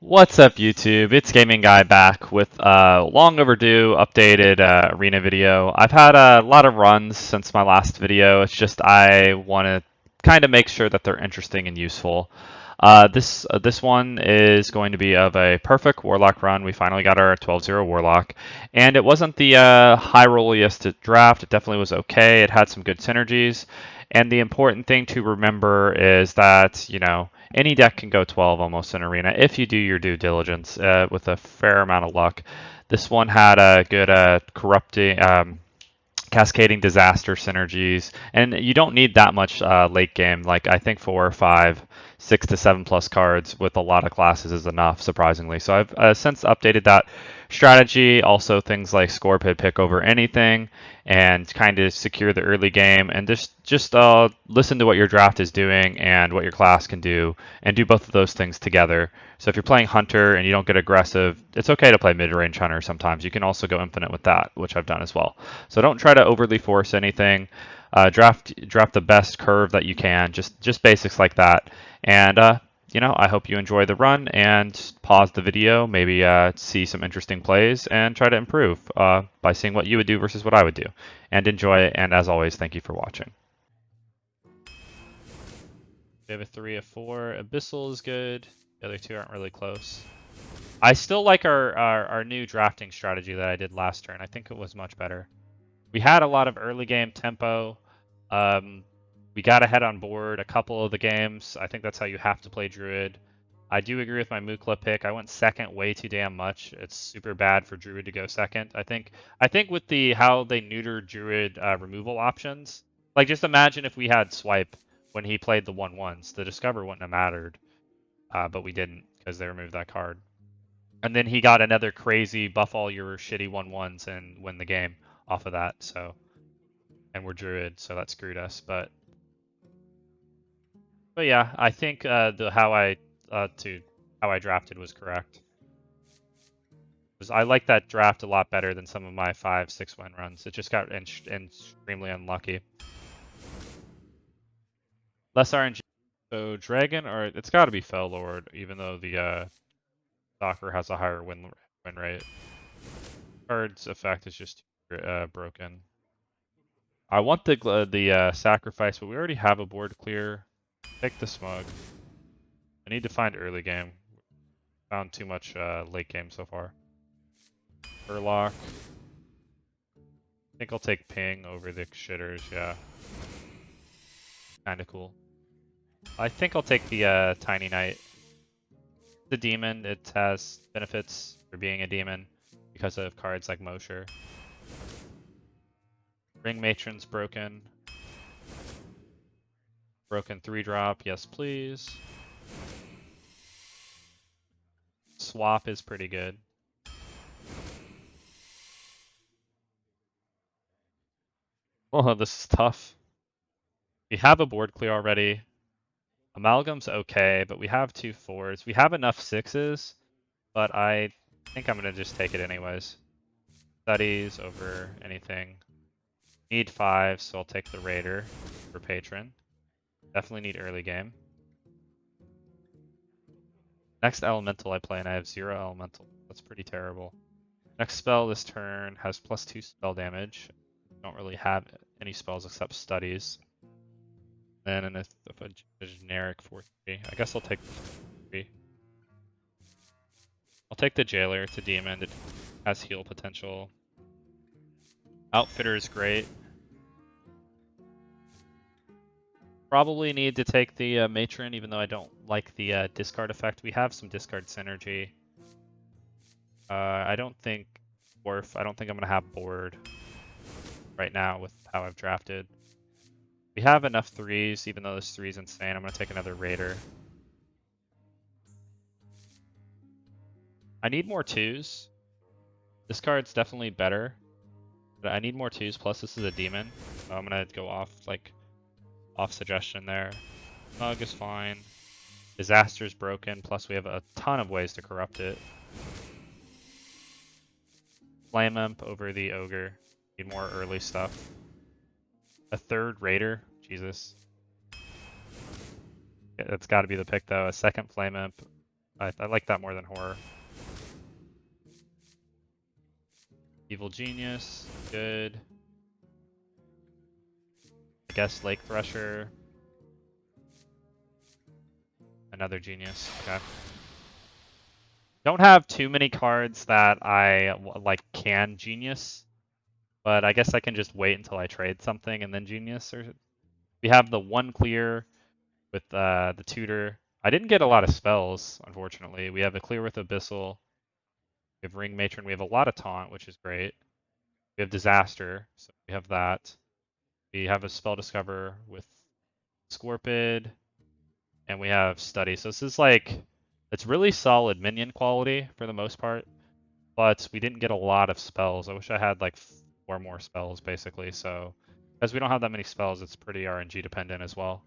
What's up, YouTube? It's Gaming Guy back with a long overdue updated arena video. I've had a lot of runs since my last video. It's just I want to kind of make sure that they're interesting and useful. This one is going to be of a Perfect Warlock run. We finally got our 12-0 Warlock, and it wasn't the high rolliest draft. It definitely was okay. It had some good synergies, and the important thing to remember is that, any deck can go 12 almost in Arena if you do your due diligence with a fair amount of luck. This one had a good corrupting, cascading disaster synergies, and you don't need that much late game. Like I think 4 or 5, 6 to 7 plus cards with a lot of classes is enough, surprisingly. So I've since updated that strategy. Also things like Scorpid pick over anything, and kind of secure the early game, and just listen to what your draft is doing and what your class can do, and do both of those things together. So if you're playing Hunter and you don't get aggressive, it's okay to play mid-range Hunter sometimes. You can also go Infinite with that, which I've done as well. So don't try to overly force anything. Draft the best curve that you can, just basics like that. And I hope you enjoy the run and pause the video, maybe see some interesting plays and try to improve by seeing what you would do versus what I would do. And enjoy it. And as always, thank you for watching. We have a 3 of 4. Abyssal is good. The other two aren't really close. I still like our new drafting strategy that I did last turn. I think it was much better. We had a lot of early game tempo. We got ahead on board a couple of the games. I think that's how you have to play Druid. I do agree with my Mukla pick. I went second way too damn much. It's super bad for Druid to go second. I think with how they neutered Druid removal options, like just imagine if we had Swipe when he played the 1/1s. The Discover wouldn't have mattered, but we didn't because they removed that card. And then he got another crazy buff all your shitty 1/1s and win the game off of that. So, and we're Druid, so that screwed us. But yeah, I think how I drafted was correct. I like that draft a lot better than some of my 5-6 win runs. It just got extremely unlucky. Less RNG. So Dragon, or it's got to be Fell Lord, even though the Stalker has a higher win rate. Card's effect is just broken. I want the sacrifice, but we already have a board clear. Take the Smug. I need to find early game. Found too much late game so far. Burlock. I think I'll take Ping over the shitters, yeah. Kinda cool. I think I'll take the Tiny Knight. The demon, it has benefits for being a demon because of cards like Mosher. Ring Matron's broken. Broken 3-drop, yes please. Swap is pretty good. Oh, this is tough. We have a board clear already. Amalgam's okay, but we have 2 4s. We have enough 6s, but I think I'm going to just take it anyways. Studies over anything. Need 5, so I'll take the Raider for Patron. Definitely need early game. Next Elemental I play, and I have 0 Elemental. That's pretty terrible. Next spell this turn has +2 spell damage. Don't really have any spells except Studies. Then a generic 4/3. I guess I'll take the 3. I'll take the Jailer to Demon. It has heal potential. Outfitter is great. Probably need to take the Matron, even though I don't like the discard effect. We have some discard synergy. I don't think I don't think I'm going to have board right now with how I've drafted. We have enough 3s, even though this 3 is insane. I'm going to take another Raider. I need more 2s. This card's definitely better, but I need more 2s, plus this is a demon. So I'm going to go off suggestion there. Mug is fine. Disaster's broken, plus we have a ton of ways to corrupt it. Flame Imp over the Ogre. Need more early stuff. A 3rd Raider? Jesus. Yeah, that's got to be the pick though. A 2nd Flame Imp. I like that more than horror. Evil Genius, good. I guess Lake Thresher. Another Genius, okay. Don't have too many cards that I like can Genius, but I guess I can just wait until I trade something and then Genius. Or we have the 1 clear with the tutor. I didn't get a lot of spells, unfortunately. We have a clear with Abyssal. We have Ring Matron. We have a lot of taunt, which is great. We have Disaster, so we have that. We have a Spell Discover with Scorpid, and we have Study. So this is like, it's really solid minion quality for the most part, but we didn't get a lot of spells. I wish I had like 4 more spells, basically. So because we don't have that many spells, it's pretty RNG dependent as well.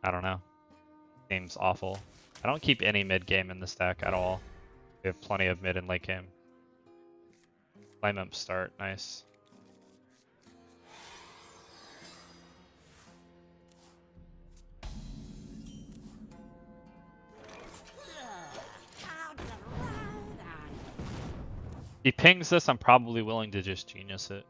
I don't know. Game's awful. I don't keep any mid game in this deck at all. We have plenty of mid and late game. Flame Imp start, nice. If he pings this, I'm probably willing to just Genius it.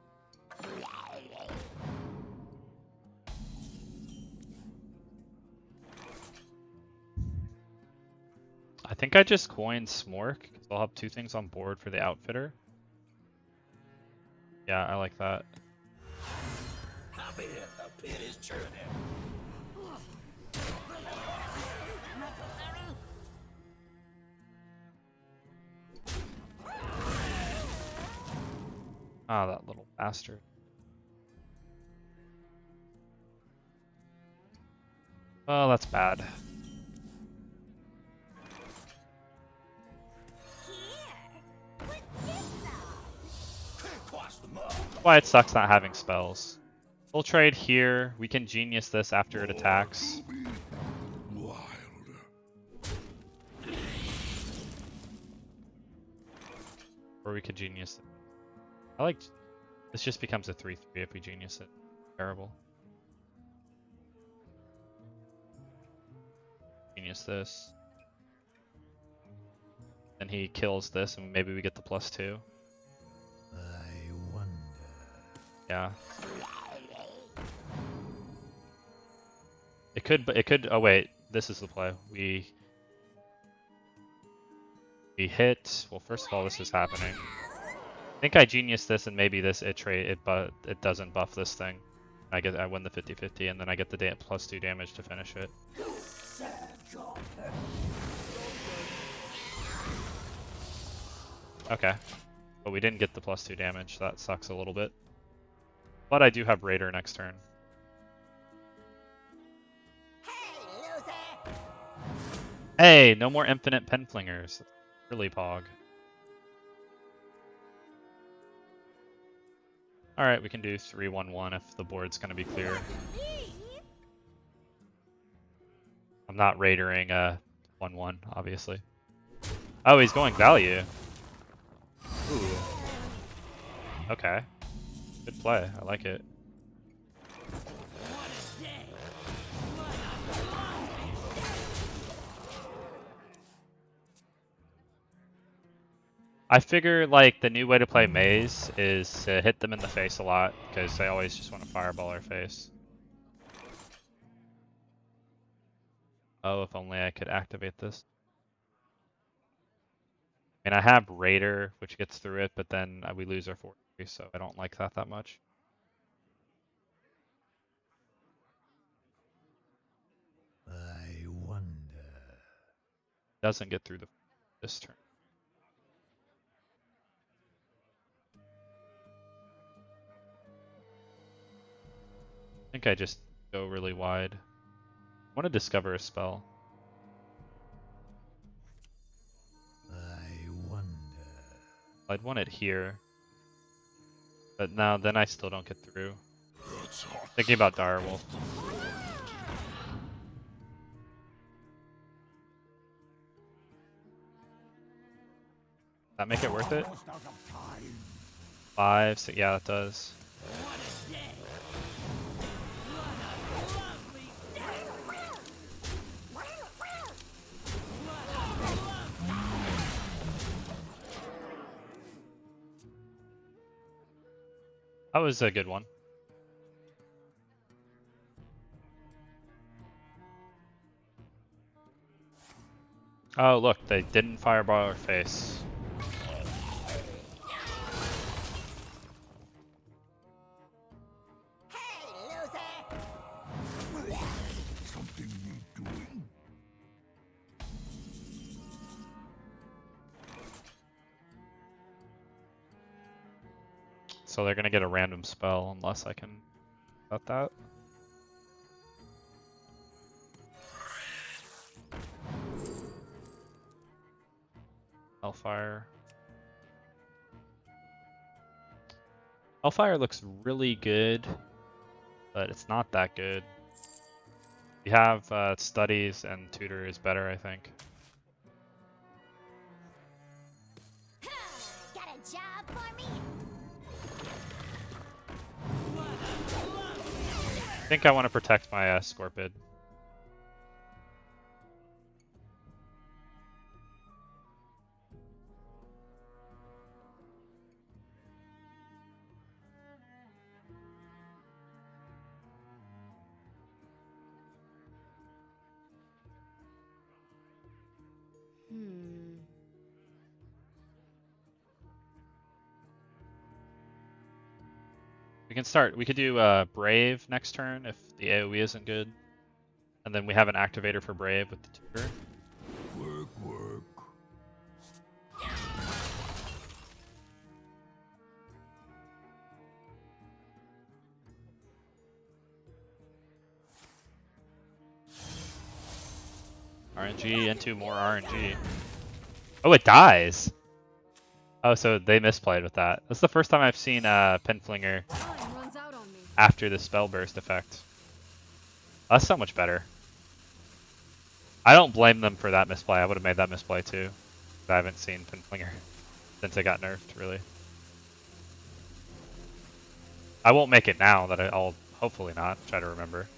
I think I just coined Smork, because I'll have 2 things on board for the Outfitter. Yeah, I like that. Ah, that little bastard. Oh, that's bad. Why it sucks not having spells. We'll trade here. We can Genius this after it attacks. Or we could Genius it. I like... This just becomes a 3-3 if we Genius it. Terrible. Genius this. Then he kills this and maybe we get the +2. I wonder. Yeah. It could, oh wait, this is the play. We hit, well first of all this is happening. I think I Genius this and maybe this but it doesn't buff this thing. I win the 50-50 and then I get the +2 damage to finish it. Okay. But we didn't get the +2 damage, that sucks a little bit. But I do have Raider next turn. Hey, no more infinite penflingers. That's really pog. Alright, we can do 3-1-1 if the board's gonna be clear. I'm not Raidering a 1-1, obviously. Oh, he's going value. Ooh. Okay. Good play. I like it. I figure like the new way to play Maze is to hit them in the face a lot because they always just want to fireball our face. Oh, if only I could activate this. And I have Raider, which gets through it, but then we lose our 4-3, so I don't like that much. I wonder. Doesn't get through this turn. I think I just go really wide. I want to discover a spell. I wonder. I'd want it here. But now, then I still don't get through. Thinking about Direwolf. Does that make it worth it? 5, 6, yeah, it does. That was a good one. Oh, look, they didn't fireball our face. Something need doing? So they're gonna get a random spell unless I can cut that. Hellfire. Hellfire looks really good, but it's not that good. We have studies and tutor is better, I think. Got a job for me? I think I want to protect my Scorpid. We could do Brave next turn if the AoE isn't good. And then we have an activator for Brave with the tutor. Work. RNG into more RNG. Oh, it dies! Oh, so they misplayed with that. That's the first time I've seen Penflinger Time runs out on me. after the spell burst effect. That's so much better. I don't blame them for that misplay. I would have made that misplay too. But I haven't seen Penflinger since it got nerfed, really. I won't make it now that I'll hopefully not try to remember.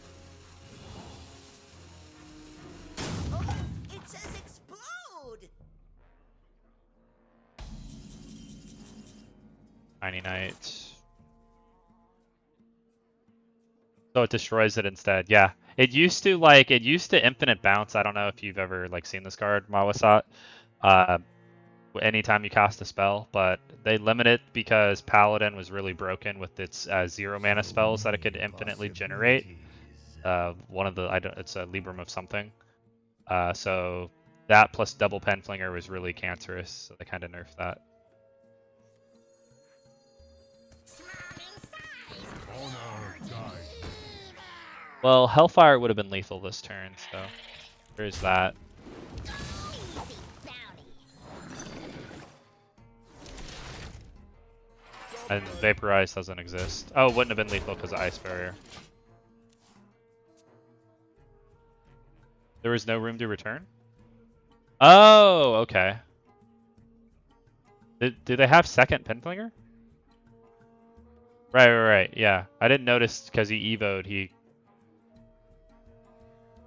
Oh, it says explode! Tiny Knight. So it destroys it instead. Yeah. It used to infinite bounce. I don't know if you've ever seen this card, Mawasat. Anytime you cast a spell, but they limit it because Paladin was really broken with its 0 mana spells that it could infinitely generate. It's a Libram of something. So that plus double Penflinger was really cancerous, so they kind of nerfed that. Well, Hellfire would have been lethal this turn, so there's that. And Vaporize doesn't exist. Oh, it wouldn't have been lethal because of Ice Barrier. There was no room to return? Oh, okay. Do they have second Penflinger? Right, yeah. I didn't notice because he evoed, he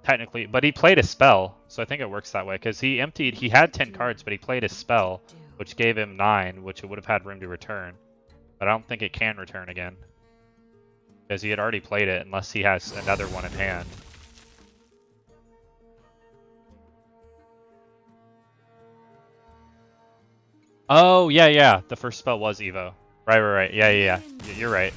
technically, but he played a spell, so I think it works that way, because he had 10 cards, but he played a spell, which gave him 9, which it would have had room to return. But I don't think it can return again, because he had already played it, unless he has another one in hand. Oh, yeah, the first spell was Evo. Right, yeah. You're right.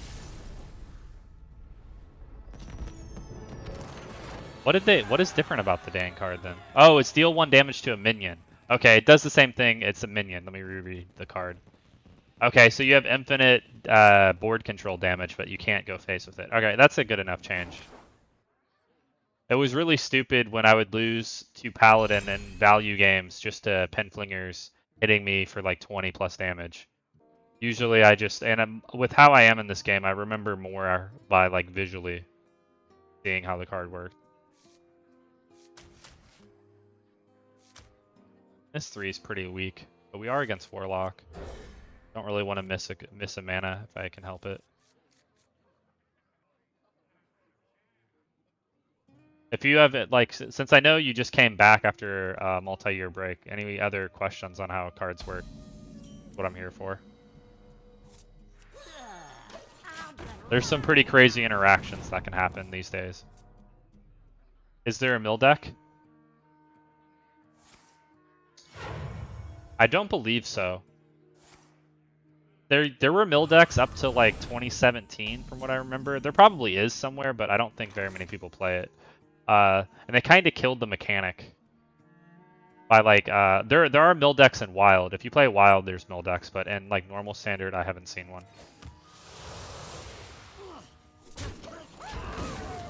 What is different about the Dane card then? Oh, it's deal 1 damage to a minion. Okay, it does the same thing, it's a minion. Let me reread the card. Okay, so you have infinite board control damage, but you can't go face with it. Okay, that's a good enough change. It was really stupid when I would lose to Paladin in value games just to Penflingers hitting me for 20 plus damage. Usually with how I am in this game, I remember more by visually seeing how the card worked. This 3 is pretty weak, but we are against Warlock. Don't really want to miss a mana if I can help it. If you have it, since I know you just came back after a multi-year break, any other questions on how cards work? What I'm here for. There's some pretty crazy interactions that can happen these days. Is there a mill deck? I don't believe so. There were mill decks up to like 2017 from what I remember. There probably is somewhere, but I don't think very many people play it. And they kind of killed the mechanic by like there are mill decks in Wild. If you play Wild, there's mill decks, but in like normal standard, I haven't seen one.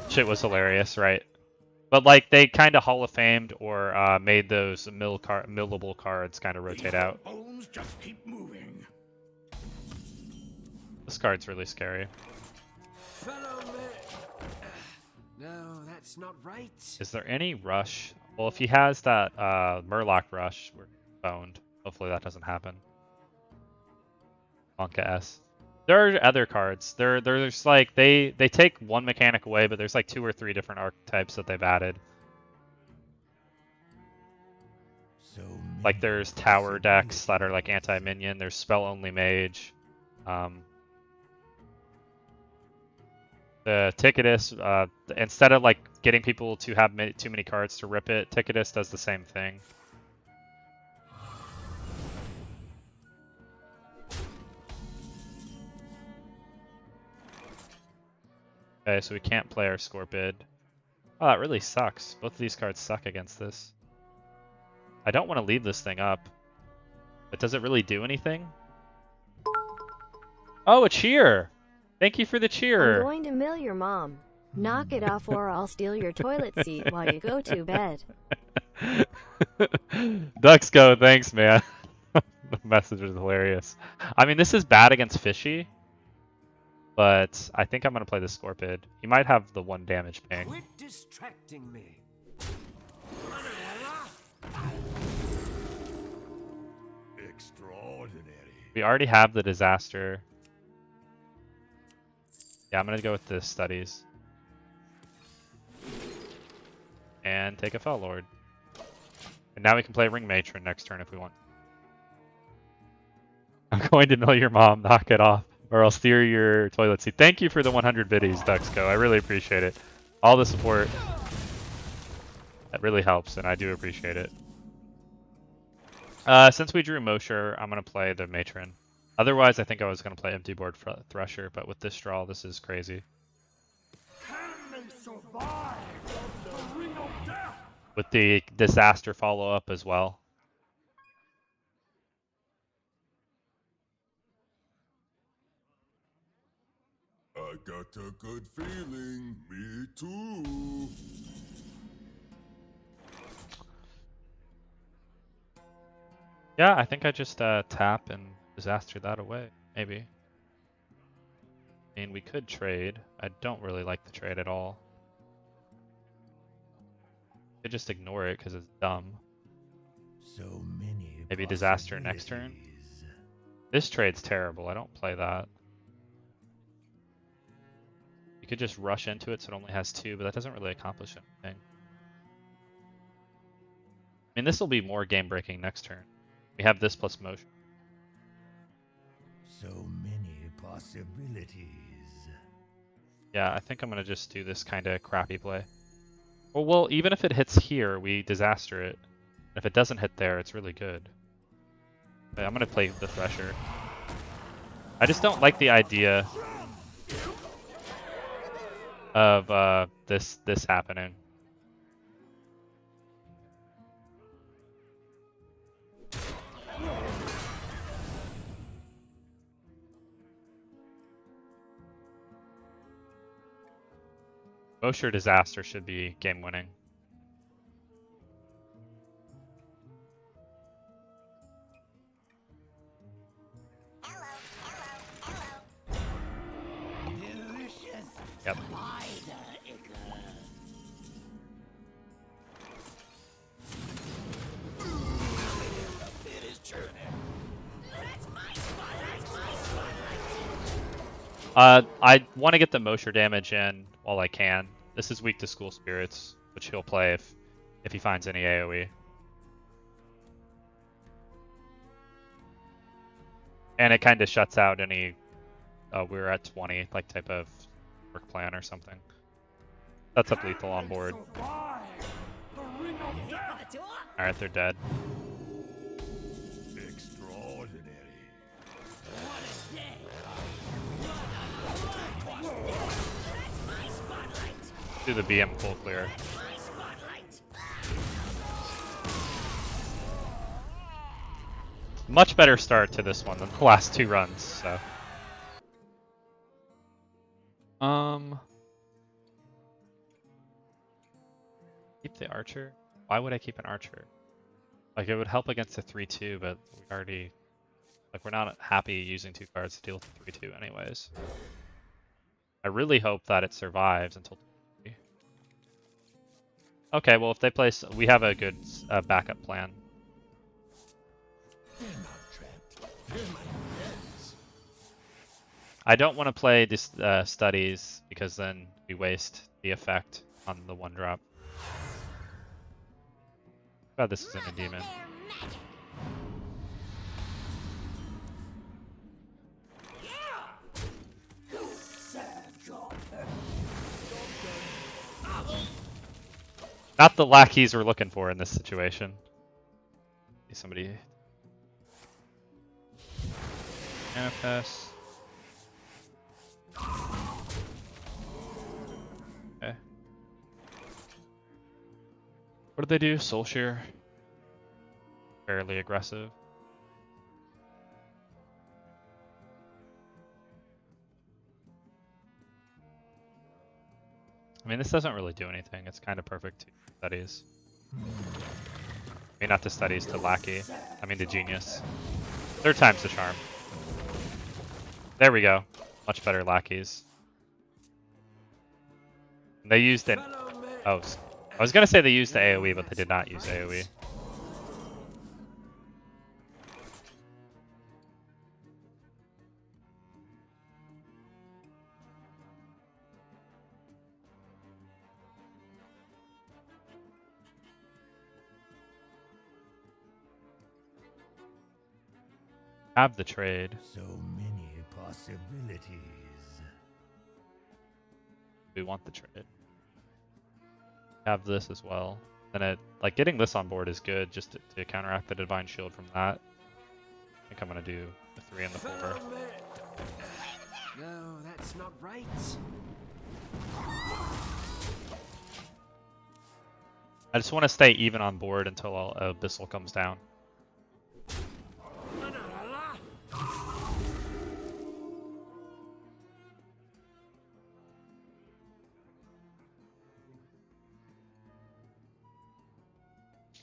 Shit was hilarious, right? But like they kind of Hall of Famed or made those millable cards kind of rotate out. Bones just keep moving. This card's really scary. Follow me. No, that's not right. Is there any rush? Well, if he has that Murloc rush, we're boned. Hopefully that doesn't happen. Monka S. There are other cards. There's like they take one mechanic away, but there's like 2 or 3 different archetypes that they've added. So Like there's tower decks that are like anti-minion. There's spell only mage. The Ticketus, instead of like getting people to have too many cards to rip it, Ticketus does the same thing. Okay, so we can't play our Scorpid. Oh, that really sucks. Both of these cards suck against this. I don't want to leave this thing up. But does it really do anything? Oh, a cheer! Thank you for the I'm cheer! going to mill your mom. Knock it off or I'll steal your toilet seat while you go to bed. Duxco, thanks, man. The message is hilarious. I mean, this is bad against Fishy, but I think I'm going to play the Scorpid. He might have the 1 damage ping. Quit distracting me. extraordinary. We already have the Disaster. Yeah, I'm going to go with the Studies. And take a Fel Lord. And now we can play Ring Matron next turn if we want. I'm going to mill your mom, knock it off, or I'll steer your toilet seat. Thank you for the 100 biddies, Duxco. I really appreciate it. All the support. That really helps, and I do appreciate it. Since we drew Mosher, I'm going to play the Matron. Otherwise, I think I was going to play Empty Board Thresher, but with this draw, this is crazy. Can they survive the ring of death? With the Disaster follow-up as well. I got a good feeling. Me too. Yeah, I think I just tap and Disaster that away, maybe. I mean, we could trade. I don't really like the trade at all. Could just ignore it because it's dumb. So many. Maybe Disaster next turn. This trade's terrible. I don't play that. You could just rush into it so it only has 2, but that doesn't really accomplish anything. I mean, this will be more game-breaking next turn. We have this plus Motion. So many possibilities. Yeah, I think I'm going to just do this kind of crappy play. Well, even if it hits here, we Disaster it. If it doesn't hit there, it's really good. Okay, I'm going to play the Thresher. I just don't like the idea of this happening. Mosher Disaster should be game winning. Delicious. Yep. I want to get the Mosher damage in while I can. This is weak to School Spirits, which he'll play if he finds any AoE. And it kind of shuts out any we're at 20, like type of work plan or something. That's up lethal on board. Survive the ring of death. Alright, they're dead. Extraordinary. Do the BM full clear. Much better start to this one than the last 2 runs, so. Keep the archer? Why would I keep an archer? Like, it would help against a 3-2, but we already... Like, we're not happy using 2 cards to deal with the 3-2 anyways. I really hope that it survives until 3. Okay, well, if they place... We have a good backup plan. I don't want to play this studies, because then we waste the effect on the 1-drop. God, this isn't a demon. Not the lackeys we're looking for in this situation. Somebody manifest. Okay. What did they do? Soul Shear. Fairly aggressive. I mean, this doesn't really do anything. It's kind of perfect to studies. I mean, not to studies, to lackey. I mean, to genius. 3rd time's the charm. There we go. Much better lackeys. They used it. Oh, I was gonna say they used the AoE, but they did not use AoE. Have the trade. So many possibilities. We want the trade. Have this as well. Then it, like, getting this on board is good just to counteract the Divine Shield from that. I think I'm gonna do the 3 and the 4. No, that's not right. I just want to stay even on board until Abyssal comes down.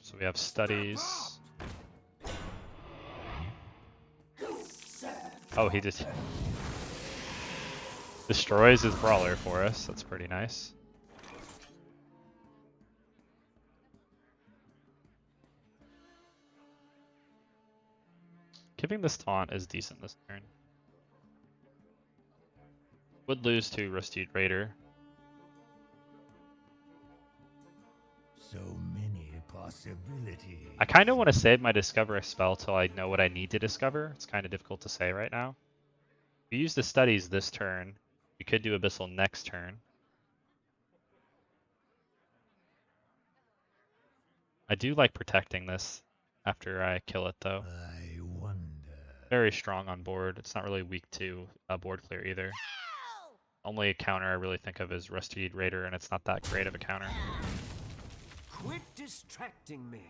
So we have studies. Oh, he just destroys his brawler for us. That's pretty nice. Giving this taunt is decent this turn. Would lose to Rusted Raider. So many possibilities. I kind of want to save my Discover a spell till I know what I need to discover. It's kind of difficult to say right now. We use the studies this turn. We could do Abyssal next turn. I do like protecting this after I kill it though. I wonder. Very strong on board. It's not really weak to board clear either. Only counter I really think of is Rusted Raider, and it's not that great of a counter. Quit distracting me.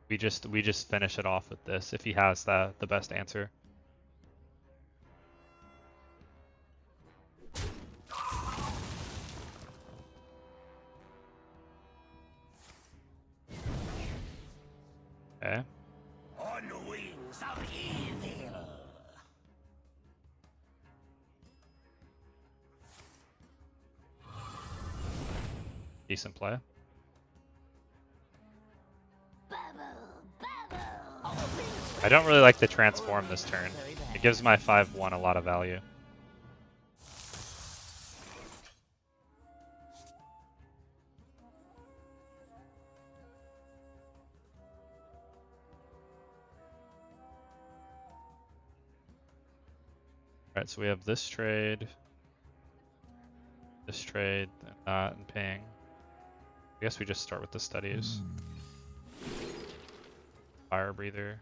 We just finish it off with this if he has the best answer. Okay. On the wings of evil. Decent play. I don't really like the transform this turn. It gives my 5/1 a lot of value. Alright, so we have this trade, and that, and ping. I guess we just start with the studies. Fire breather.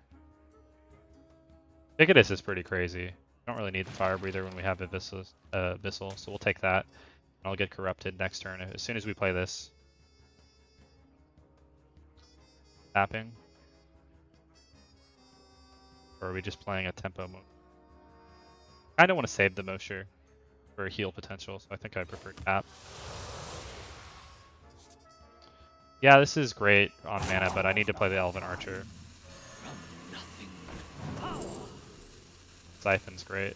Ticketus is pretty crazy. Don't really need the fire breather when we have Abyssal, so we'll take that. And I'll get corrupted next turn as soon as we play this. Tapping. Or are we just playing a tempo mode? I don't want to save the Mosher for heal potential, so I think I prefer tap. Yeah, this is great on mana, but I need to play the Elven Archer. Siphon's great.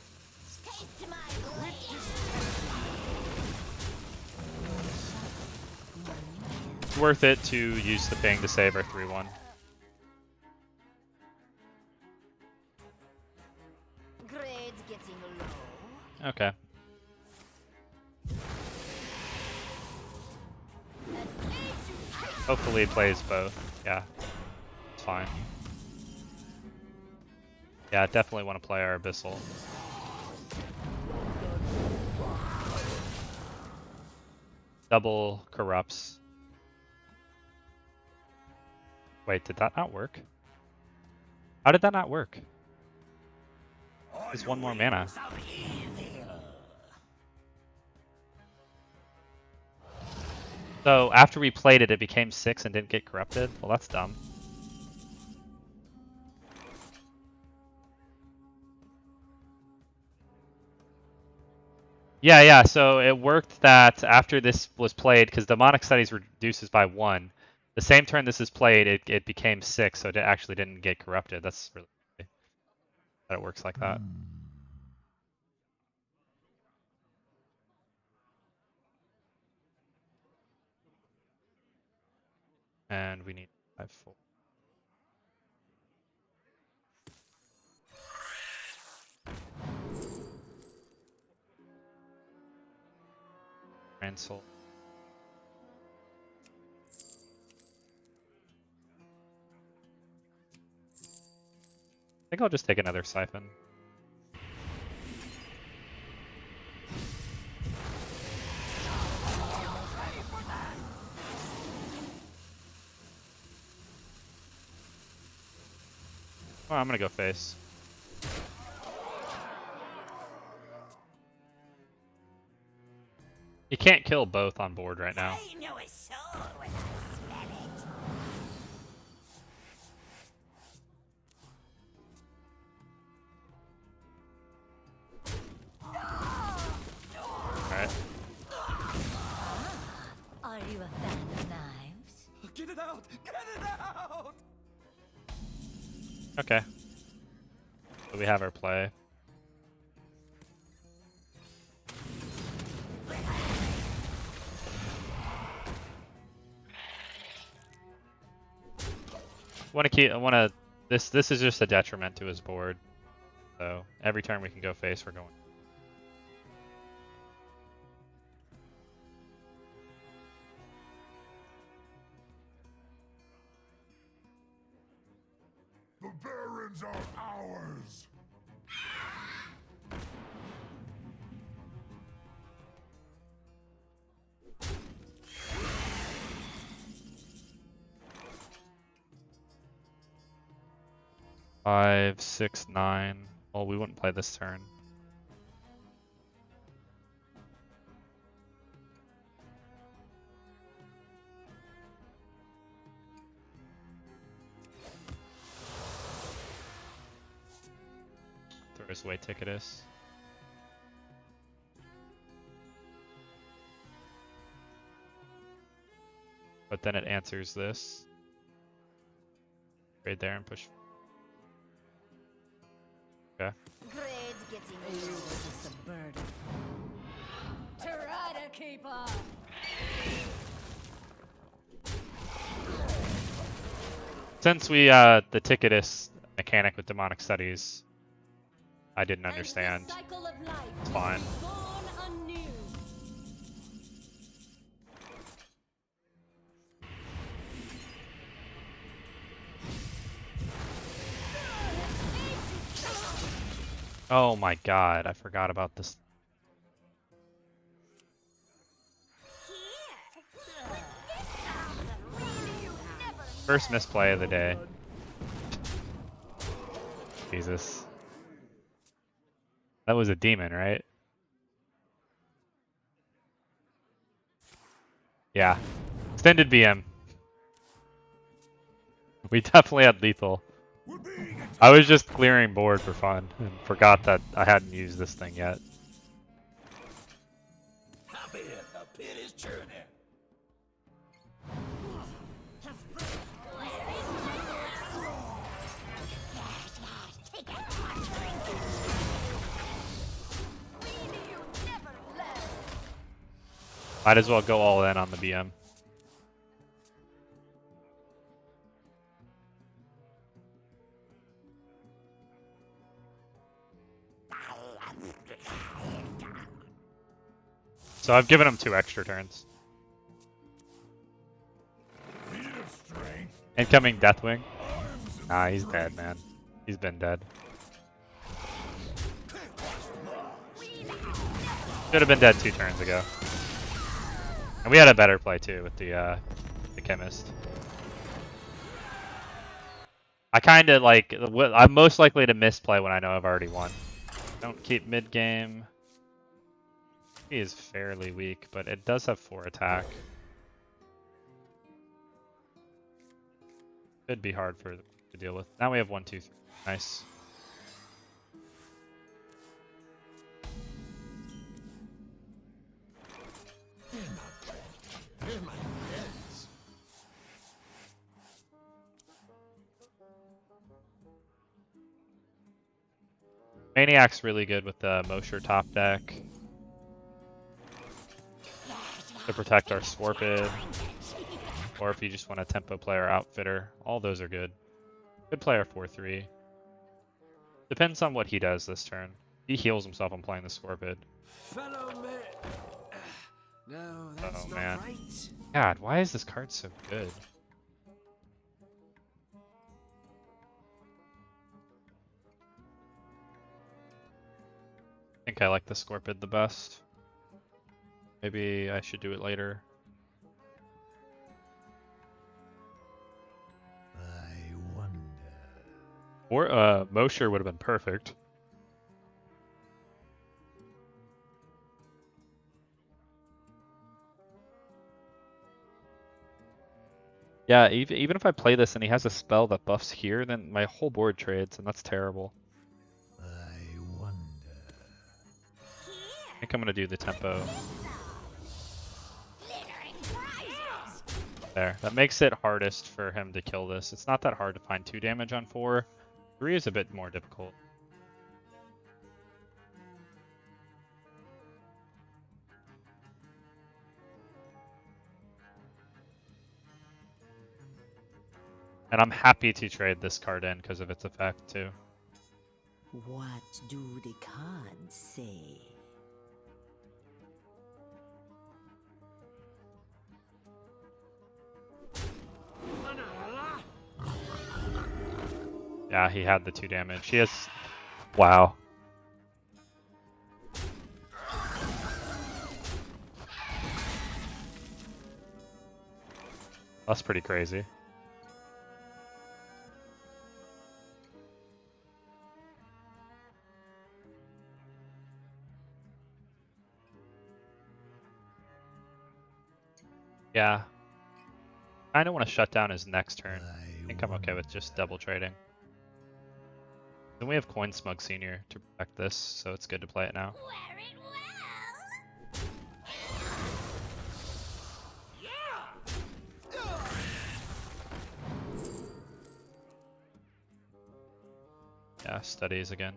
Taste my blade. It's worth it to use the ping to save our 3-1. Grade's getting low. Okay. Hopefully he plays both. Yeah, it's fine. Yeah, I definitely want to play our Abyssal. Double corrupts. Wait, did that not work? How did that not work? There's one more mana. So after we played it, it became 6 and didn't get corrupted? Well, that's dumb. Yeah, so it worked that after this was played, because Demonic Studies reduces by 1, the same turn this is played, it became 6, so it actually didn't get corrupted. That's really that it works like that. And we need 5-4. Soul. I think I'll just take another Siphon. Oh, I'm gonna go face. You can't kill both on board right now. I know a soul when I smell it. Alright. Are you a fan of knives? Get it out! Get it out! Okay. So we have our play. This is just a detriment to his board. So every turn we can go face, we're going. The Barrens are ours! Five, 6, 9. Well, we wouldn't play this turn. Throw his way Ticketus. But then it answers this. Trade there and push. Okay. Grade's getting low. It's a burden. Try to keep up. Since we the Ticketus mechanic with Demonic Studies, I didn't understand. It's fine. Oh my god, I forgot about this. First misplay of the day. Jesus. That was a demon, right? Yeah. Extended BM. We definitely had lethal. We're being attacked. I was just clearing board for fun and forgot that I hadn't used this thing yet. Hop in, the pit is churning. Might as well go all in on the BM. So I've given him 2 extra turns. Feet of strength. Incoming Deathwing. Arms of Nah, he's dead, man. He's been dead. Should have been dead 2 turns ago. And we had a better play too with the chemist. I kind of like. I'm most likely to misplay when I know I've already won. Don't keep mid game. He is fairly weak, but it does have 4 attack. Could be hard to deal with. Now we have 1, 2, 3. Nice. Here's my friends. Maniac's really good with the Mosher top deck to protect our Swarpid, or if you just want a tempo player outfitter, all those are good. Good player 4-3. Depends on what he does this turn. He heals himself on playing the Swarpid. Fellow man. No, that's Oh, not man. right. God, why is this card so good? I think I like the Scorpid the best. Maybe I should do it later. I wonder. Or Mosher would have been perfect. Yeah, even if I play this and he has a spell that buffs here, then my whole board trades, and that's terrible. I wonder. I think I'm gonna do the tempo. There. That makes it hardest for him to kill this. It's not that hard to find 2 damage on 4. 3 is a bit more difficult. And I'm happy to trade this card in because of its effect too. What do the cards say? Yeah, he had the 2 damage. He has... Wow. That's pretty crazy. Yeah. I don't want to shut down his next turn. I think I'm okay with just double trading. Then we have Coin Smug Senior to protect this, so it's good to play it now. Wear it well! Yeah, studies again.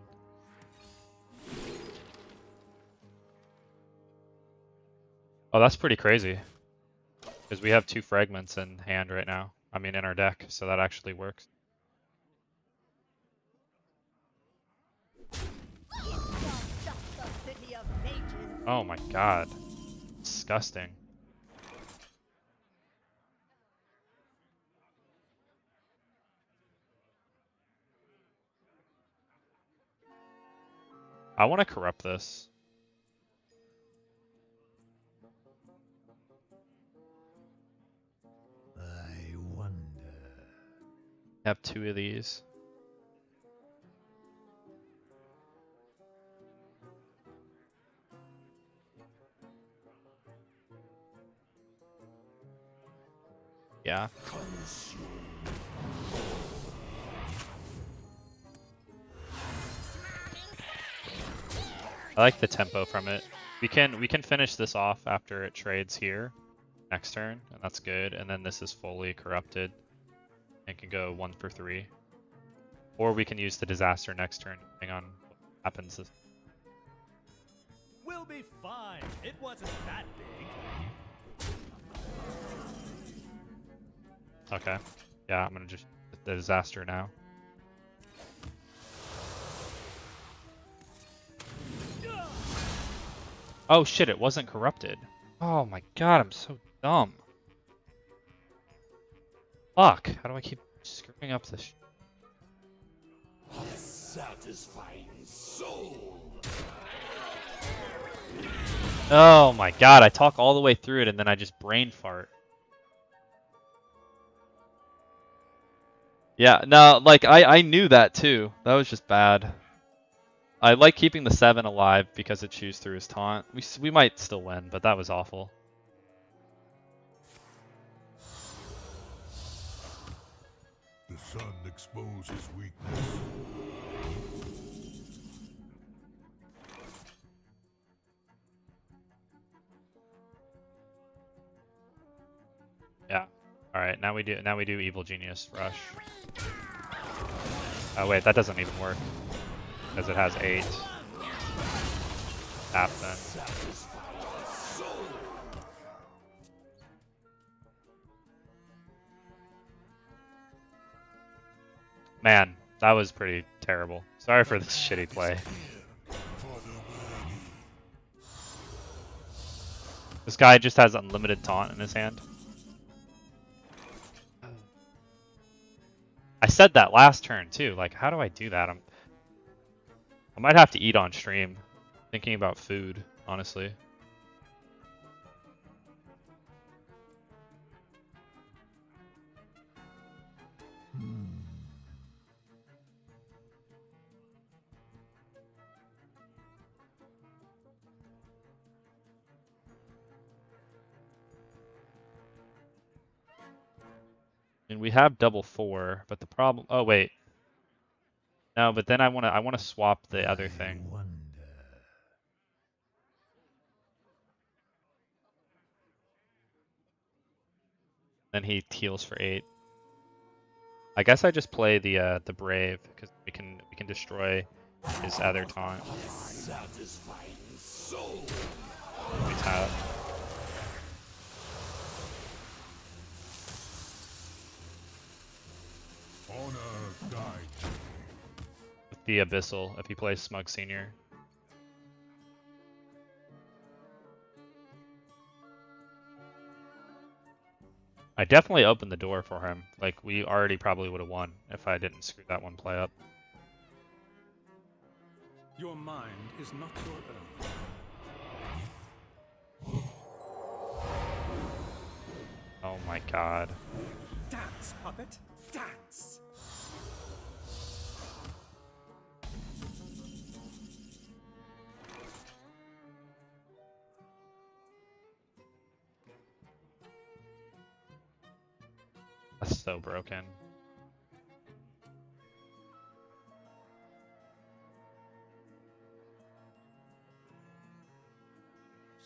Oh, that's pretty crazy. Because we have 2 fragments in hand right now. I mean, in our deck, so that actually works. Oh my god. Disgusting. I want to corrupt this. I wonder. Have 2 of these. Yeah. I like the tempo from it. We can finish this off after it trades here next turn, and that's good. And then this is fully corrupted and can go 1 for 3. Or we can use the disaster next turn, depending on what happens. We'll be fine. It wasn't that big. Okay. Yeah, I'm gonna just hit the disaster now. Oh shit, it wasn't corrupted. Oh my god, I'm so dumb. Fuck, how do I keep screwing up this? Satisfying soul. Oh my god, I talk all the way through it and then I just brain fart. Yeah, no, like I knew that too. That was just bad. I like keeping the 7 alive because it chews through his taunt. We might still win, but that was awful. The sun exposes weakness. Yeah. All right, now we do Evil Genius Rush. Oh wait, that doesn't even work because it has 8. Tap then. Man, that was pretty terrible. Sorry for this shitty play. This guy just has unlimited taunt in his hand. I said that last turn too. Like, how do I do that? I might have to eat on stream. Thinking about food, honestly. And we have double 4, but the problem. Oh wait. No, but then I wanna swap the other thing. I wonder. Then he heals for 8. I guess I just play the Brave because we can destroy his other taunt. Satisfying soul. We tap. Honor guide. With the Abyssal if he plays Smug Senior. I definitely opened the door for him. Like, we already probably would have won if I didn't screw that one play up. Your mind is not your own. Oh my god. Dance, puppet, dance! That's so broken.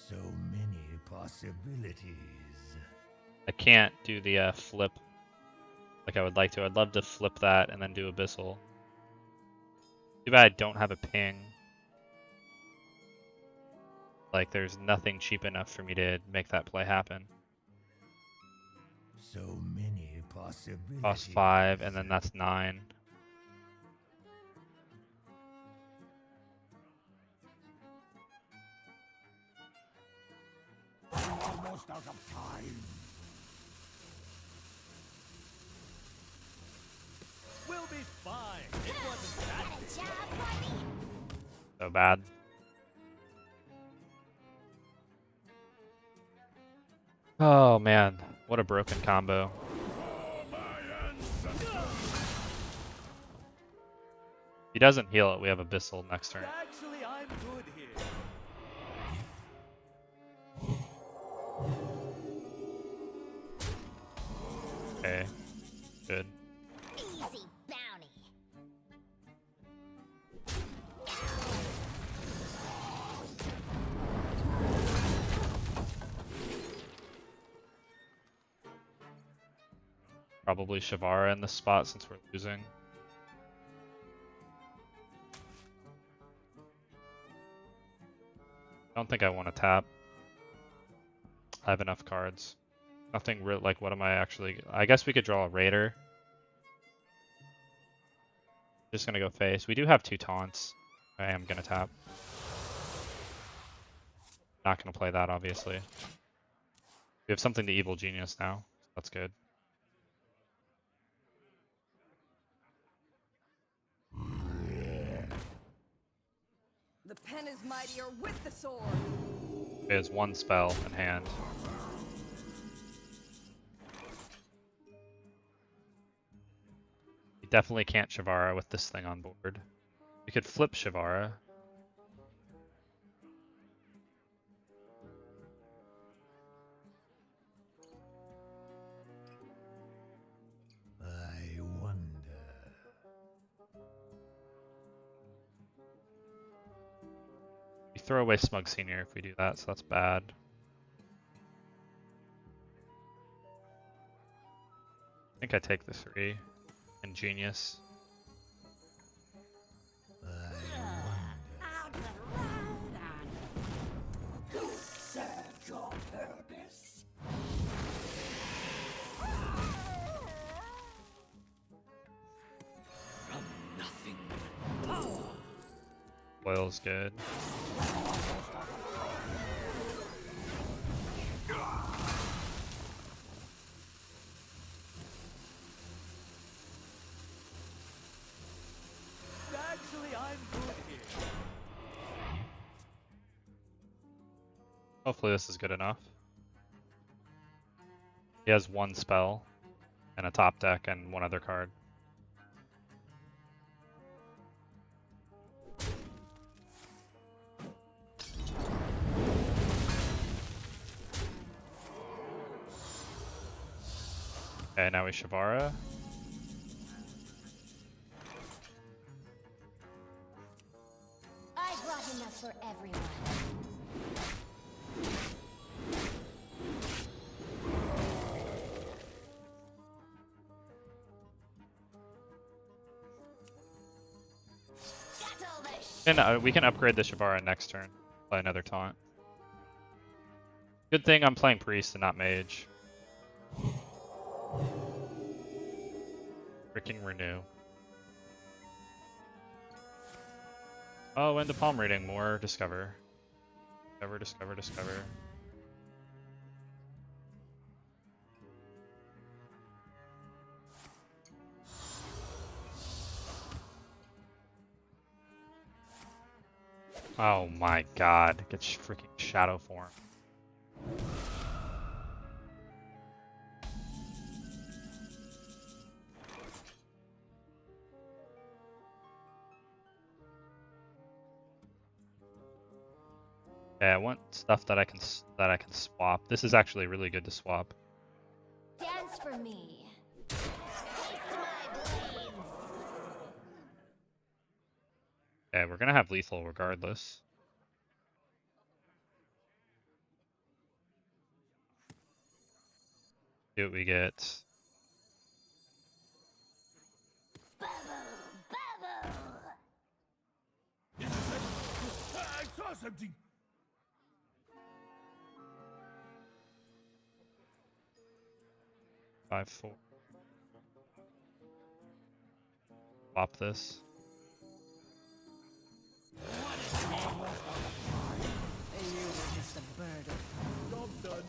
So many possibilities. I can't do the flip like I would like to. I'd love to flip that and then do Abyssal. Too bad I don't have a ping. Like, there's nothing cheap enough for me to make that play happen. So many possibilities. Cost 5, and then that's 9. Almost out of time. We'll be fine. It wasn't that big. So bad. Oh man, what a broken combo. If he doesn't heal it, we have Abyssal next turn. Actually, I'm good here. Okay, good. Easy bounty. Probably Shavara in this spot since we're losing. I don't think I want to tap. I have enough cards. Nothing real, like what am I actually... I guess we could draw a Raider. Just gonna go face. We do have 2 taunts. I am gonna tap. Not gonna play that, obviously. We have something to Evil Genius now. That's good. The pen is mightier with the sword. He has 1 spell in hand. We definitely can't Shavara with this thing on board. We could flip Shavara. I wonder. We throw away Smug Senior if we do that, so that's bad. I think I take the 3. Ingenious. I wonder. Serve your purpose. From nothing but power. Oil's good. Actually, I'm good here. Hopefully this is good enough. He has 1 spell and a top deck and 1 other card. Okay, now we Shavara. I brought enough for everyone. And we can upgrade the Shavara next turn. Play another taunt. Good thing I'm playing Priest and not Mage. Freaking Renew. Oh, and the palm reading. More Discover. Discover, discover, discover. Oh my god. Get freaking Shadow Form. Yeah, I want stuff that I can swap. This is actually really good to swap. Dance for me. Yeah, we're gonna have lethal regardless. See what we get. I saw something. 5-4. Swap this. And you were just a burden. Job done.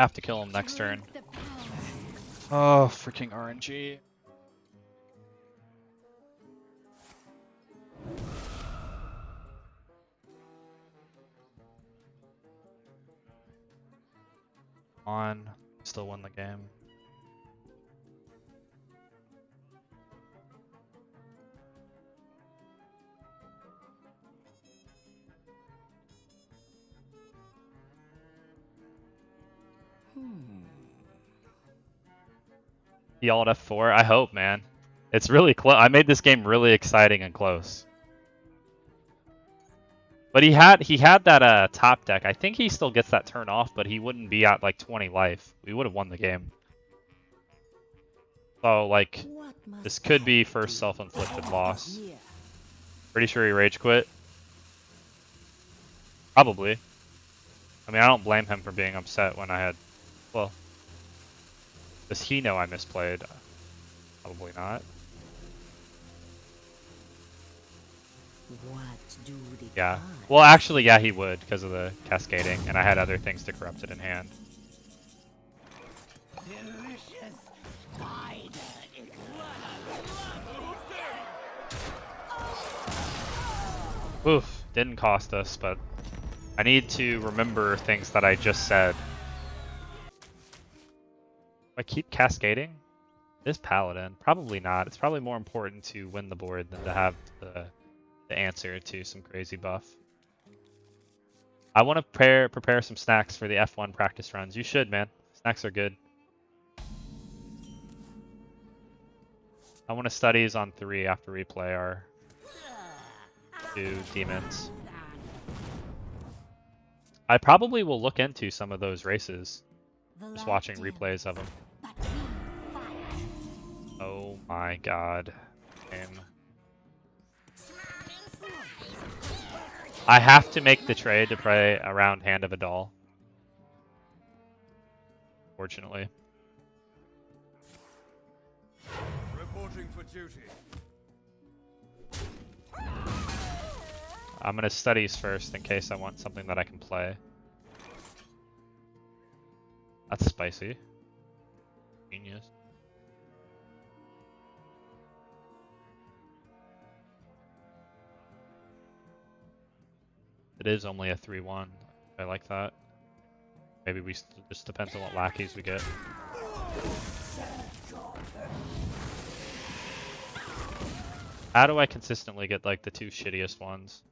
Have to kill him next turn. The power. Oh, freaking RNG. On, still win the game. Y'all at F4? I hope, man. It's really close. I made this game really exciting and close. But he had that top deck. I think he still gets that turn off, but he wouldn't be at like 20 life. We would have won the game. So like this could be first self-inflicted loss. Pretty sure he rage quit. Probably. I mean, I don't blame him for being upset when I had, well, does he know I misplayed? Probably not. What do the Yeah. gods Well, actually, yeah, he would because of the cascading, and I had other things to corrupt it in hand. Delicious spider. Oof, didn't cost us, but I need to remember things that I just said. Do I keep cascading? This paladin? Probably not. It's probably more important to win the board than to have the answer to some crazy buff. I want to prepare some snacks for the F1 practice runs. You should, man. Snacks are good. I want to studies on 3 after we play our 2 demons. I probably will look into some of those races. Just watching replays of them. Oh my god. I have to make the trade to play around Hand of a Doll. Fortunately. Reporting for duty. I'm gonna studies first in case I want something that I can play. That's spicy. Genius. It is only a 3-1. I like that. Maybe we just depends on what lackeys we get. How do I consistently get like the 2 shittiest ones?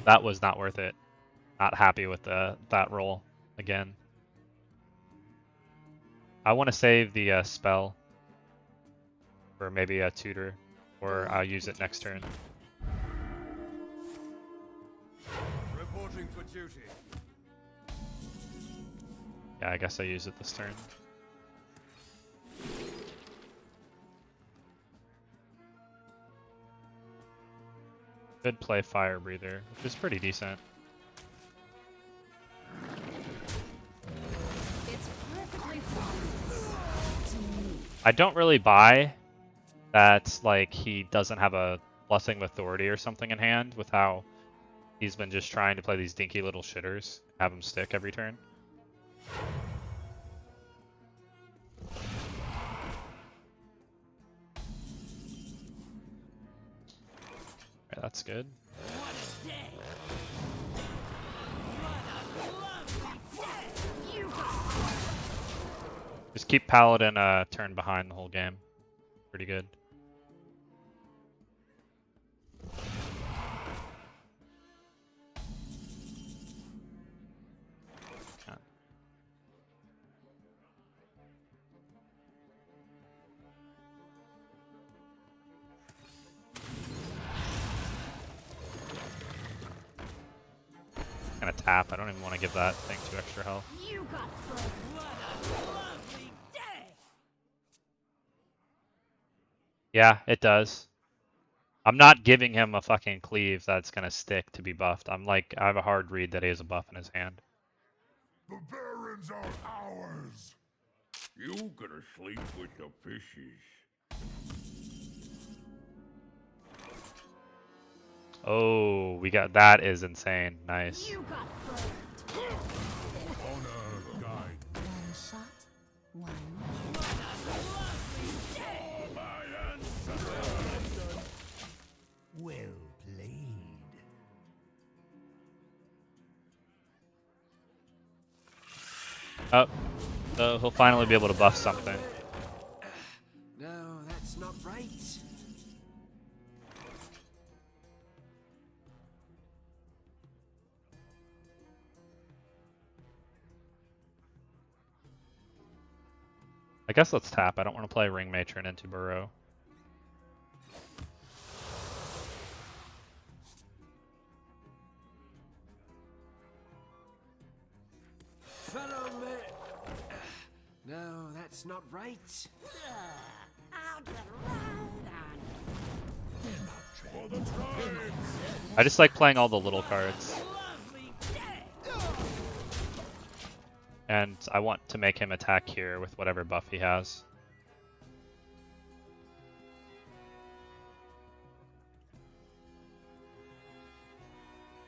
That was not worth it. Not happy with that roll again. I want to save the spell for maybe a tutor, or I'll use it next turn. Reporting for duty. Yeah, I guess I use it this turn. Could play Fire Breather, which is pretty decent. It's perfectly fine. I don't really buy that like he doesn't have a Blessing of Authority or something in hand with how he's been just trying to play these dinky little shitters, have them stick every turn. Alright, that's good. Just keep Paladin turn behind the whole game. Pretty good. Yeah. Gonna tap. I don't even want to give that thing 2 extra health. You got Yeah, it does. I'm not giving him a fucking cleave that's gonna stick to be buffed. I have a hard read that he has a buff in his hand. The Barrens are ours. You gonna sleep with the fishes. Oh, we got that is insane. Nice. You got Honor guide. One shot, one Oh, so he'll finally be able to buff something. No, that's not right. I guess let's tap. I don't want to play Ring Matron into Burrow. Follow me. No, that's not right. I'll get right on. For the tribes! I just like playing all the little cards. And I want to make him attack here with whatever buff he has.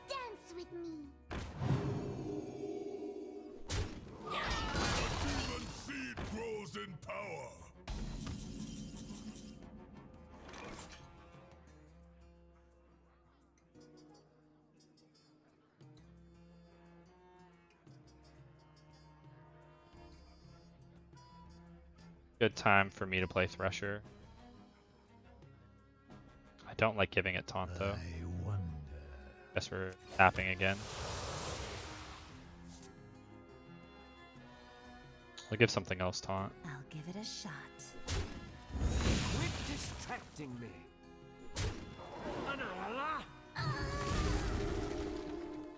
Dance with me. Demon seed grows in power! Good time for me to play Thresher. I don't like giving it taunt though. I wonder. Guess we're tapping again. I'll give something else taunt. I'll give it a shot. Quit distracting me.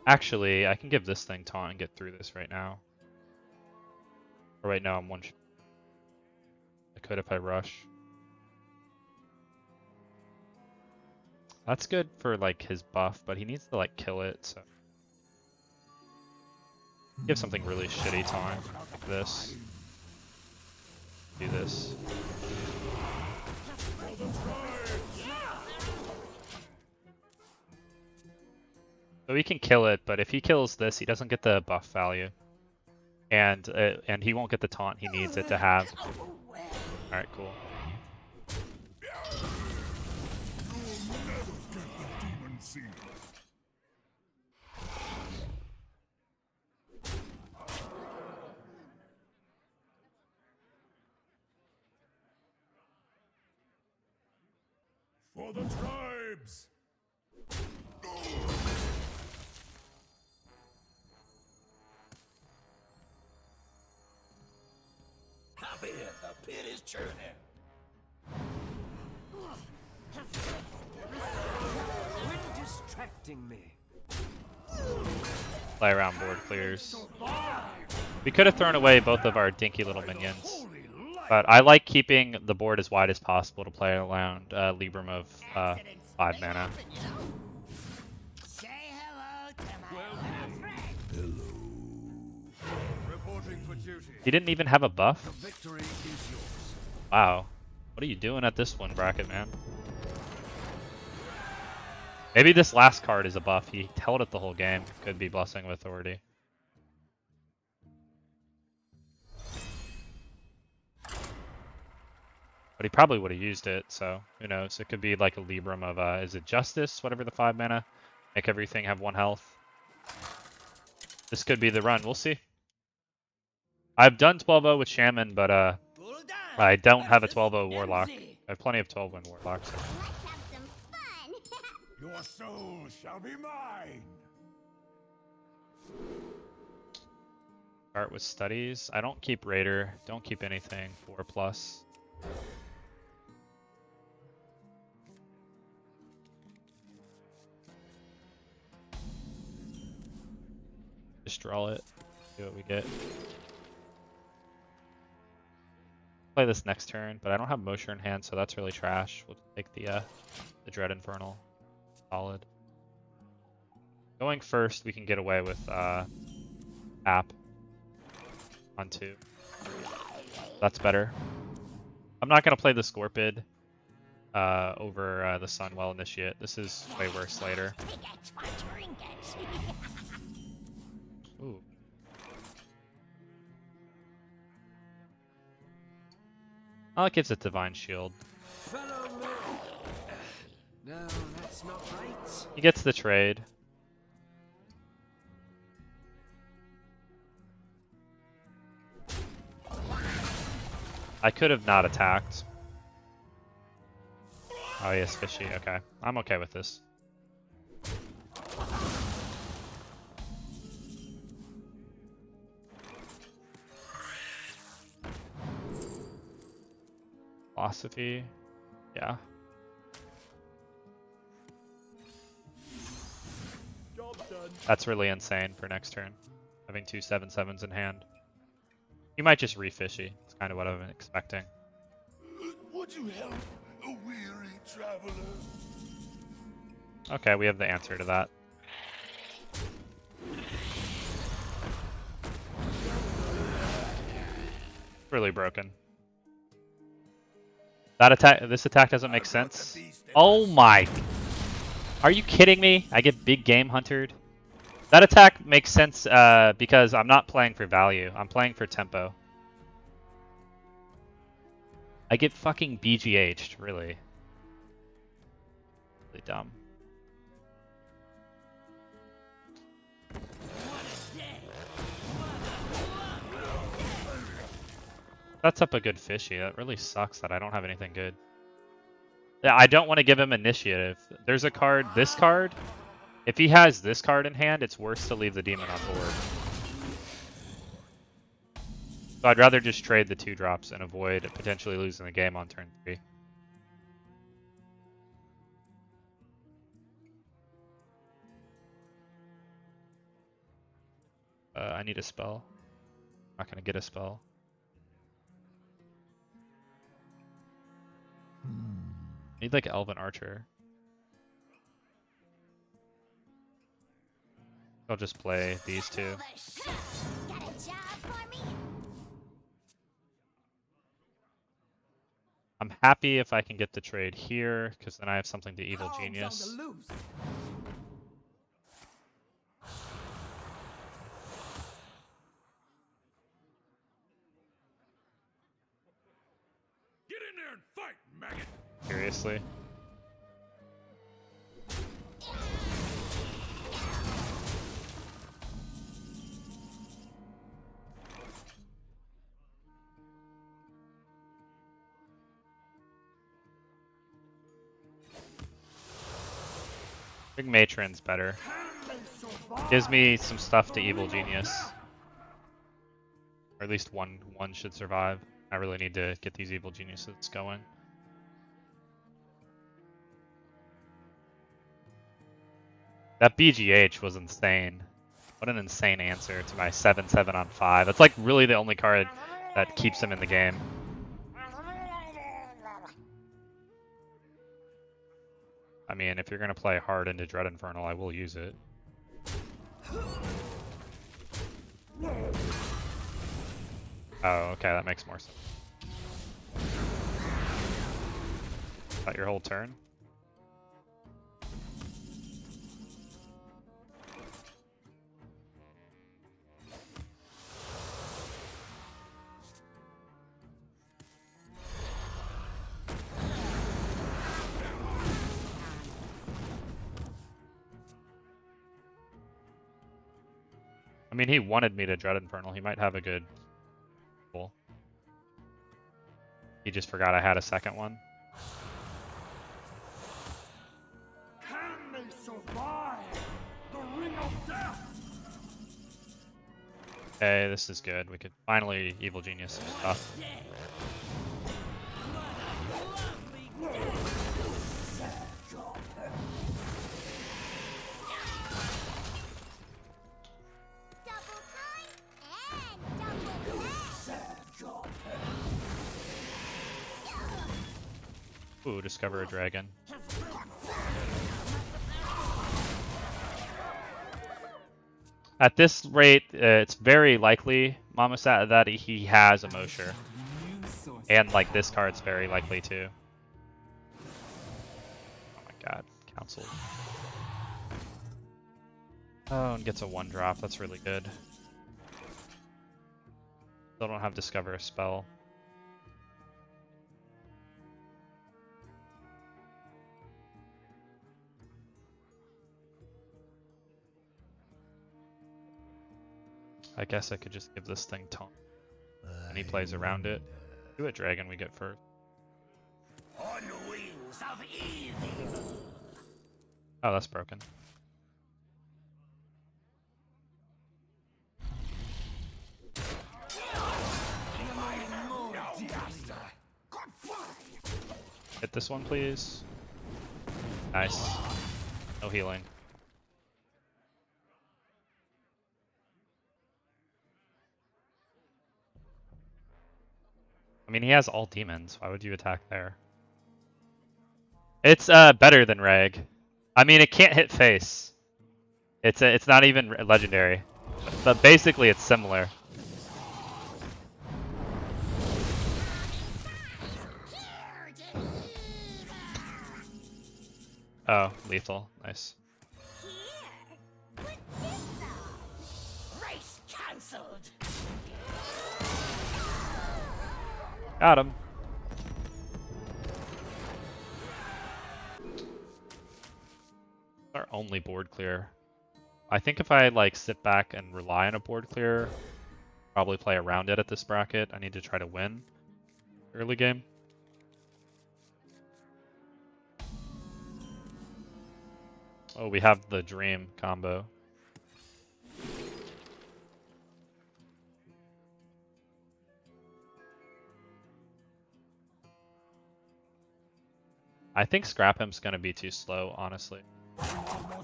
Actually, I can give this thing taunt and get through this right now. Or wait, no, I'm one. I could if I rush. That's good for like his buff, but he needs to like kill it. So give something really shitty taunt like this. Do this. So he can kill it, but if he kills this, he doesn't get the buff value, and he won't get the taunt he needs it to have. All right, cool. Demon seed. For the tribes! Hop in, the pit is churning. Quit distracting me. Play around board clears. We could have thrown away both of our dinky little minions, but I like keeping the board as wide as possible to play around Libram of 5 mana. Say hello to my friend. Reporting for duty. He didn't even have a buff? Victory is yours. Wow. What are you doing at this one bracket, man? Maybe this last card is a buff. He held it the whole game. Could be Blessing of Authority. But he probably would have used it, so who knows? It could be like a Libram of, is it Justice? Whatever the 5 mana. Make everything have 1 health. This could be the run. We'll see. I've done 12-0 with Shaman, but I don't have a 12-0 Warlock. I have plenty of 12-win Warlocks. Let's have some fun. Your soul shall be mine! Start with studies. I don't keep Raider. Don't keep anything 4+. Just draw it. See what we get. Play this next turn, but I don't have Mosher in hand, so that's really trash. We'll take the Dread Infernal. Solid. Going first, we can get away with app on 2. That's better. I'm not gonna play the Scorpid over the Sunwell Initiate. This is way worse later. Ooh. Oh, it gives it Divine Shield. Follow me. No, that's not right. He gets the trade. I could have not attacked. Oh, yes, fishy. Okay. I'm okay with this. Philosophy. Yeah. Job done. That's really insane for next turn. Having 2 7/7s in hand. You might just re-fishy. It's kind of what I'm expecting. Would you help a weary traveler? Okay, we have the answer to that. Really broken. That attack, this attack doesn't make sense. Oh my! Are you kidding me? I get big game huntered. That attack makes sense because I'm not playing for value. I'm playing for tempo. I get fucking BGH'd, really. Really dumb. That's up a good fishy. That really sucks that I don't have anything good. Yeah, I don't want to give him initiative. There's a card, this card. If he has this card in hand, it's worse to leave the demon on board. So I'd rather just trade the 2 drops and avoid potentially losing the game on turn 3. I need a spell. Not gonna get a spell. Need like Elven Archer. I'll just play these 2. Got a job for me? I'm happy if I can get the trade here, because then I have something to Evil Genius. Get in there and fight, maggot! Seriously. I think Matron's better. Gives me some stuff to Evil Genius. Or at least one should survive. I really need to get these Evil Geniuses going. That BGH was insane. What an insane answer to my 7/7 on 5. It's like really the only card that keeps him in the game. I mean, if you're going to play hard into Dread Infernal, I will use it. Oh, okay, that makes more sense. Is that your whole turn? I mean, he wanted me to Dread Infernal. He might have a good pull. He just forgot I had a second one. Can they survive the ring of death? Okay, this is good. We could finally Evil Genius some stuff. Double time and double tap. Ooh, discover a dragon. At this rate, it's very likely, Mamasat, that he has a Mosher. And like this card's very likely too. Oh my god, cancelled. Oh, and gets a 1-drop, that's really good. Still don't have Discover a spell. I guess I could just give this thing taunt. And he plays around it. Do a dragon we get first. On wings of evil. Oh, that's broken. Hit this one, please. Nice. No healing. I mean, he has all demons. Why would you attack there? It's better than Reg. I mean, it can't hit face. It's not even legendary, but basically it's similar. Oh, lethal. Nice. Race cancelled. Got him. Our only board clear. I think if I like sit back and rely on a board clear, probably play around it at this bracket. I need to try to win early game. Oh, we have the dream combo. I think Scrap Him's gonna be too slow, honestly.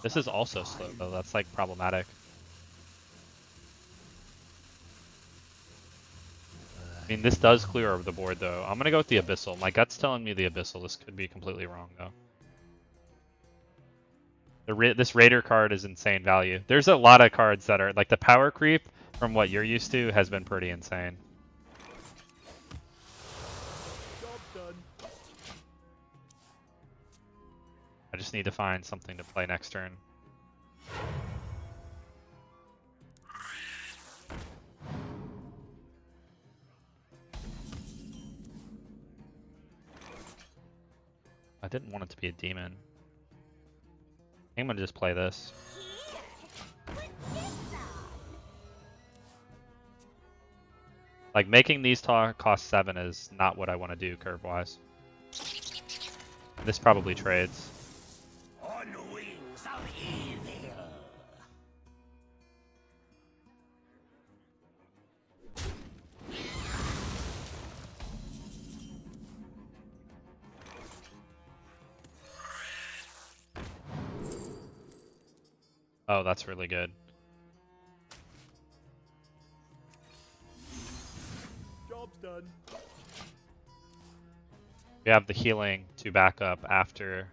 This is also slow, though. That's like problematic. I mean, this does clear over the board, though. I'm gonna go with the Abyssal. My gut's telling me the Abyssal. This could be completely wrong, though. This Raider card is insane value. There's a lot of cards that are like the power creep from what you're used to has been pretty insane. Job done. I just need to find something to play next turn. I didn't want it to be a demon. I think I'm gonna just play this. Like, making these cost 7 is not what I want to do curve-wise. This probably trades. On wings of evil. Oh, that's really good. Job's done. We have the healing to back up after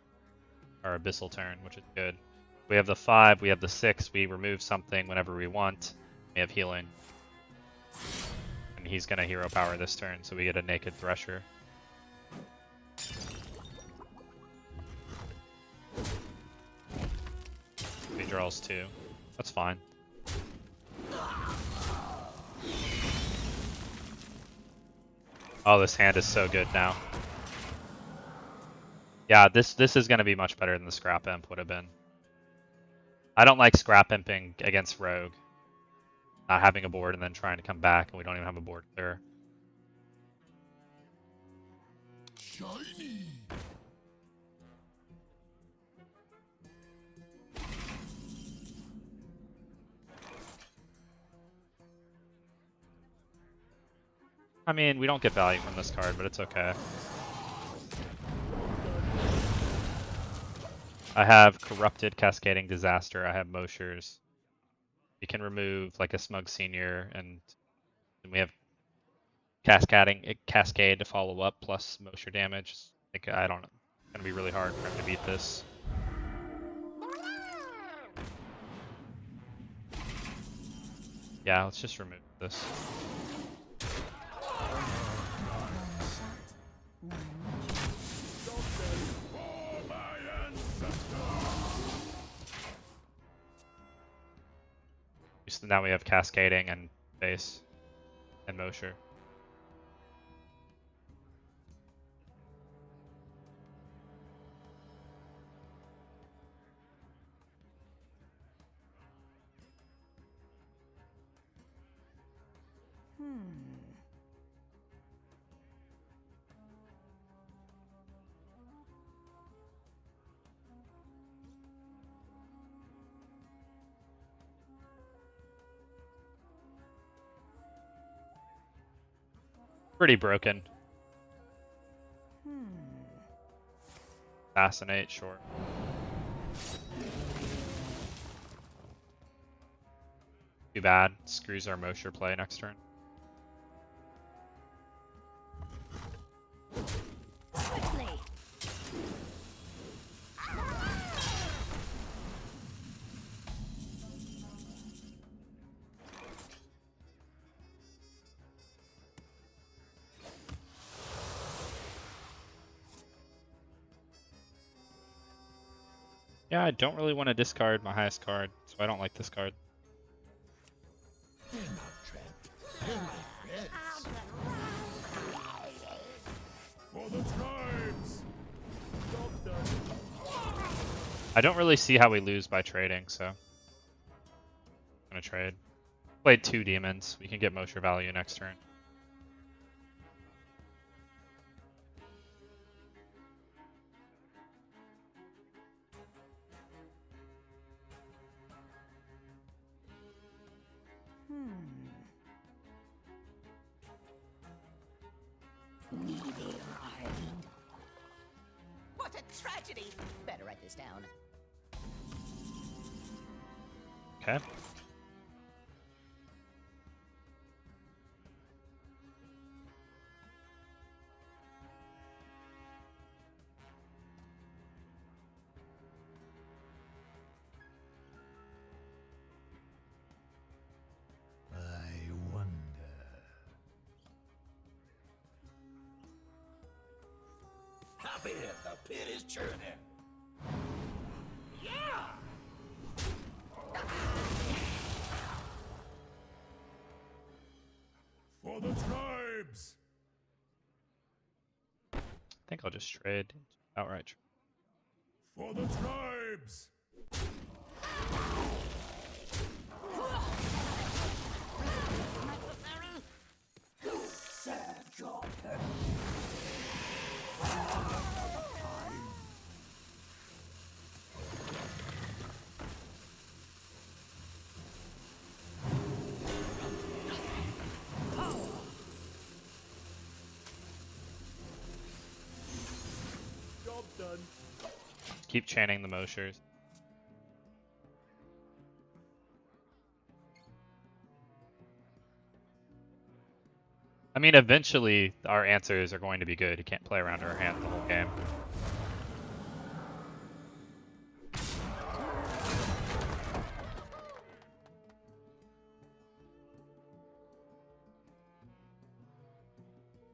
our Abyssal turn, which is good. We have the 5, we have the 6, we remove something whenever we want. We have healing. And he's gonna hero power this turn, so we get a Naked Thresher. He draws 2. That's fine. Oh, this hand is so good now. Yeah, this is going to be much better than the Scrap Imp would have been. I don't like Scrap Imping against Rogue. Not having a board and then trying to come back, and we don't even have a board clear. Shiny. I mean, we don't get value from this card, but it's okay. I have Corrupted Cascading Disaster. I have Moshers. We can remove like a Smug Senior, and then we have Cascade to follow up plus Mosher damage. Like, I don't know. It's gonna be really hard for him to beat this. Yeah, let's just remove this. So now we have Cascading and Base and Mosher. Pretty broken. Assassinate, sure. Too bad. Screws our Mosher play next turn. Quickly. Yeah, I don't really want to discard my highest card, so I don't like this card. They're not trapped. They're my friends. For the tribes! Job done. I don't really see how we lose by trading, so I'm gonna trade. Played 2 demons. We can get Mosher value next turn. What a tragedy! Better write this down. Okay. I wonder. Hop in, the pit is churning. Yeah! For the tribes! I think I'll just trade. Outright trade. For the tribes! Serve your purpose. Job done. Keep chanting the Moshers. I mean, eventually our answers are going to be good. You can't play around our hand the whole game.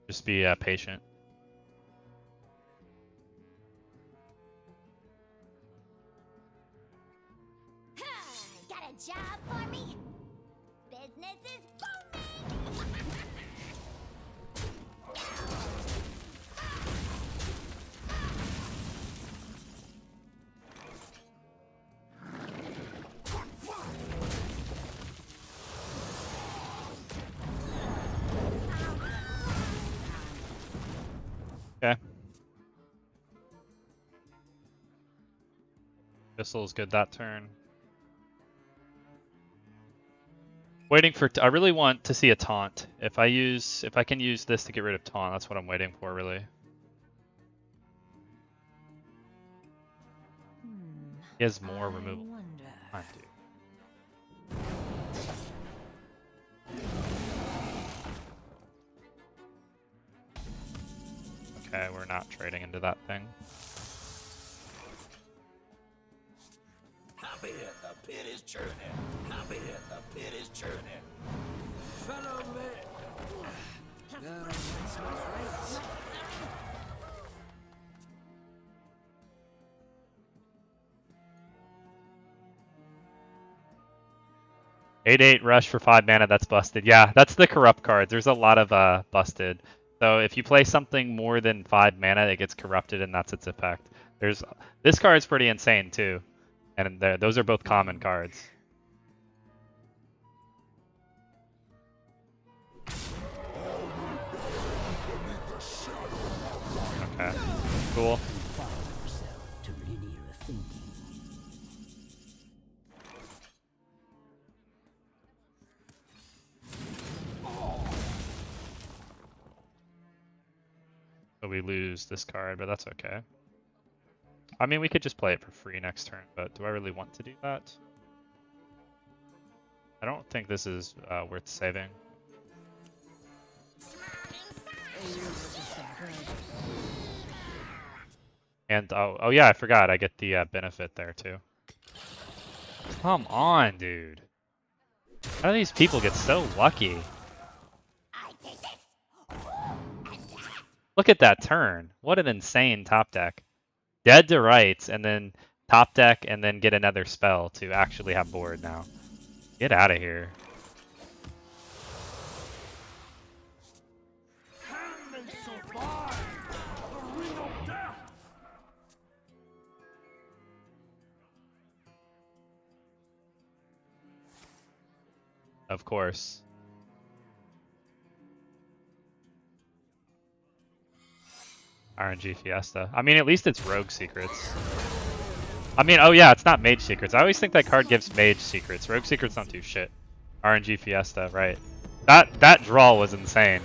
Just be patient. Got a job for me? Business is booming! Okay. Pistol's good that turn. Waiting for. I really want to see a taunt. If I can use this to get rid of taunt, that's what I'm waiting for, really. He has more removal. I do. Okay, we're not trading into that thing. Hop in, the pit is churning. Hop in, the pit is churning. Follow me. No, that's not right. 8/8 rush for 5 mana, that's busted. Yeah, that's the corrupt cards. There's a lot of busted. So if you play something more than 5 mana, it gets corrupted and that's its effect. This card's pretty insane too. And those are both common cards. Okay, cool. To linear thinking. So we lose this card, but that's okay. I mean, we could just play it for free next turn, but do I really want to do that? I don't think this is worth saving. And oh yeah, I forgot. I get the benefit there too. Come on, dude. How do these people get so lucky? Look at that turn. What an insane top deck. Dead to rights, and then top deck, and then get another spell to actually have board now. Get out of here. Can they survive the ring of death? Of course. RNG Fiesta. I mean, at least it's Rogue Secrets. I mean, oh yeah, it's not Mage Secrets. I always think that card gives Mage Secrets. Rogue Secrets don't do shit. RNG Fiesta, right. That draw was insane.